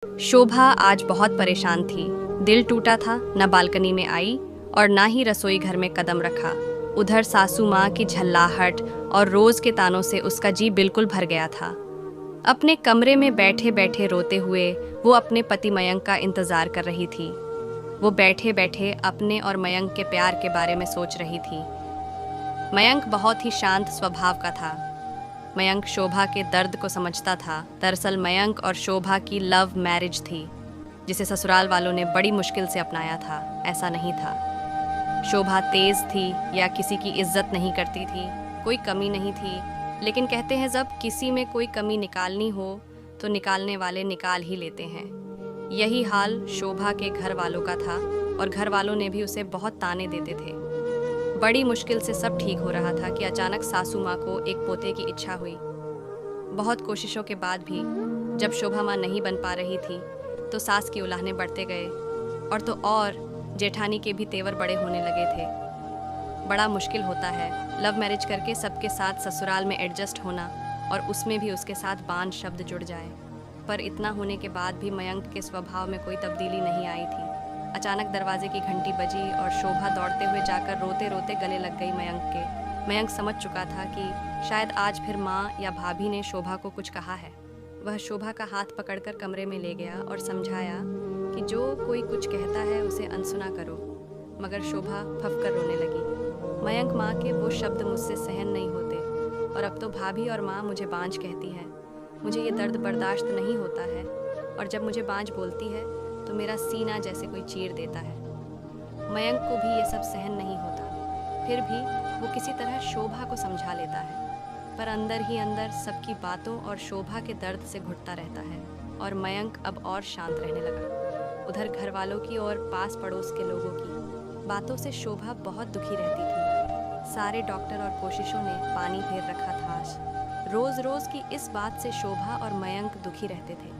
शोभा आज बहुत परेशान थी। दिल टूटा था, न बालकनी में आई और ना ही रसोई घर में कदम रखा। उधर सासू माँ की झल्लाहट और रोज के तानों से उसका जी बिल्कुल भर गया था। अपने कमरे में बैठे बैठे रोते हुए वो अपने पति मयंक का इंतजार कर रही थी। वो बैठे बैठे अपने और मयंक के प्यार के बारे में सोच रही थी। मयंक बहुत ही शांत स्वभाव का था। मयंक शोभा के दर्द को समझता था। दरअसल मयंक और शोभा की लव मैरिज थी, जिसे ससुराल वालों ने बड़ी मुश्किल से अपनाया था। ऐसा नहीं था शोभा तेज थी या किसी की इज्जत नहीं करती थी, कोई कमी नहीं थी। लेकिन कहते हैं जब किसी में कोई कमी निकालनी हो तो निकालने वाले निकाल ही लेते हैं। यही हाल शोभा के घर वालों का था और घर वालों ने भी उसे बहुत ताने देते थे। बड़ी मुश्किल से सब ठीक हो रहा था कि अचानक सासू माँ को एक पोते की इच्छा हुई। बहुत कोशिशों के बाद भी जब शोभा माँ नहीं बन पा रही थी तो सास की उलाहने बढ़ते गए और तो और जेठानी के भी तेवर बड़े होने लगे थे। बड़ा मुश्किल होता है लव मैरिज करके सबके साथ ससुराल में एडजस्ट होना और उसमें भी उसके साथ बांध शब्द जुड़ जाए। पर इतना होने के बाद भी मयंक के स्वभाव में कोई तब्दीली नहीं आई थी। अचानक दरवाजे की घंटी बजी और शोभा दौड़ते हुए जाकर रोते रोते गले लग गई मयंक के। मयंक समझ चुका था कि शायद आज फिर माँ या भाभी ने शोभा को कुछ कहा है। वह शोभा का हाथ पकड़कर कमरे में ले गया और समझाया कि जो कोई कुछ कहता है उसे अनसुना करो। मगर शोभा फंसकर रोने लगी। मयंक, माँ के वो शब्द मुझसे सहन नहीं होते और अब तो भाभी और माँ मुझे बांझ कहती हैं। मुझे ये दर्द बर्दाश्त नहीं होता है और जब मुझे बांझ बोलती है तो मेरा सीना जैसे कोई चीर देता है। मयंक को भी ये सब सहन नहीं होता, फिर भी वो किसी तरह शोभा को समझा लेता है, पर अंदर ही अंदर सबकी बातों और शोभा के दर्द से घुटता रहता है और मयंक अब और शांत रहने लगा। उधर घर वालों की और पास पड़ोस के लोगों की बातों से शोभा बहुत दुखी रहती थी। सारे डॉक्टर और कोशिशों ने पानी फेर रखा था। रोज रोज की इस बात से शोभा और मयंक दुखी रहते थे।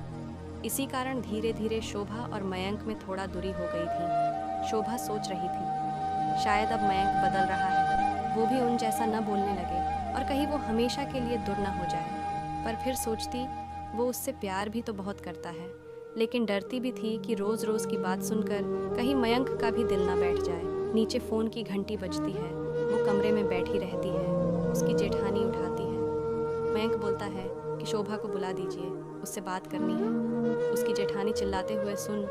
इसी कारण धीरे धीरे शोभा और मयंक में थोड़ा दूरी हो गई थी। शोभा सोच रही थी शायद अब मयंक बदल रहा है, वो भी उन जैसा न बोलने लगे और कहीं वो हमेशा के लिए दूर न हो जाए। पर फिर सोचती वो उससे प्यार भी तो बहुत करता है, लेकिन डरती भी थी कि रोज रोज की बात सुनकर कहीं मयंक का भी दिल ना बैठ जाए। नीचे फ़ोन की घंटी बजती है। वो कमरे में बैठी रहती है। उसकी जेठानी उठाती है। मयंक बोलता है कि शोभा को बुला दीजिए, उससे बात करनी है। उसकी जेठानी चिल्लाते हुए, सुन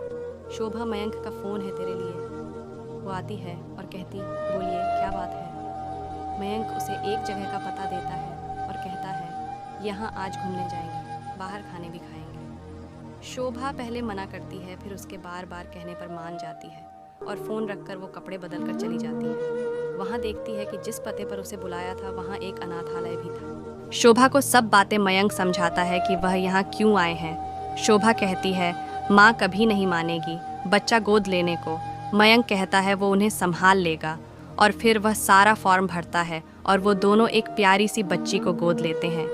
शोभा, मयंक का फ़ोन है तेरे लिए। वो आती है और कहती, बोलिए क्या बात है। मयंक उसे एक जगह का पता देता है और कहता है यहाँ आज घूमने जाएंगे, बाहर खाने भी खाएंगे। शोभा पहले मना करती है, फिर उसके बार बार कहने पर मान जाती है और फ़ोन रखकर वो कपड़े बदल कर चली जाती है। वहाँ देखती है कि जिस पते पर उसे बुलाया था वहाँ एक अनाथालय भी था। शोभा को सब बातें मयंक समझाता है कि वह यहाँ क्यों आए हैं। शोभा कहती है माँ कभी नहीं मानेगी बच्चा गोद लेने को। मयंक कहता है वो उन्हें संभाल लेगा और फिर वह सारा फॉर्म भरता है और वो दोनों एक प्यारी सी बच्ची को गोद लेते हैं।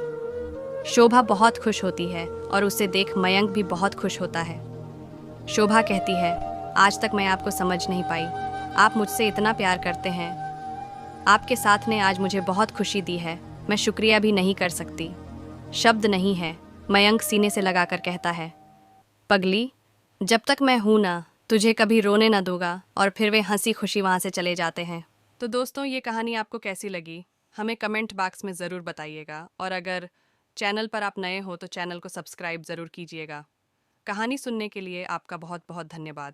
शोभा बहुत खुश होती है और उसे देख मयंक भी बहुत खुश होता है। शोभा कहती है आज तक मैं आपको समझ नहीं पाई, आप मुझसे इतना प्यार करते हैं। आपके साथ ने आज मुझे बहुत खुशी दी है, मैं शुक्रिया भी नहीं कर सकती, शब्द नहीं है। मयंक सीने से लगाकर कहता है पगली, जब तक मैं हूं ना तुझे कभी रोने ना दूंगा। और फिर वे हंसी खुशी वहां से चले जाते हैं। तो दोस्तों, ये कहानी आपको कैसी लगी हमें कमेंट बॉक्स में ज़रूर बताइएगा और अगर चैनल पर आप नए हो तो चैनल को सब्सक्राइब ज़रूर कीजिएगा। कहानी सुनने के लिए आपका बहुत बहुत धन्यवाद।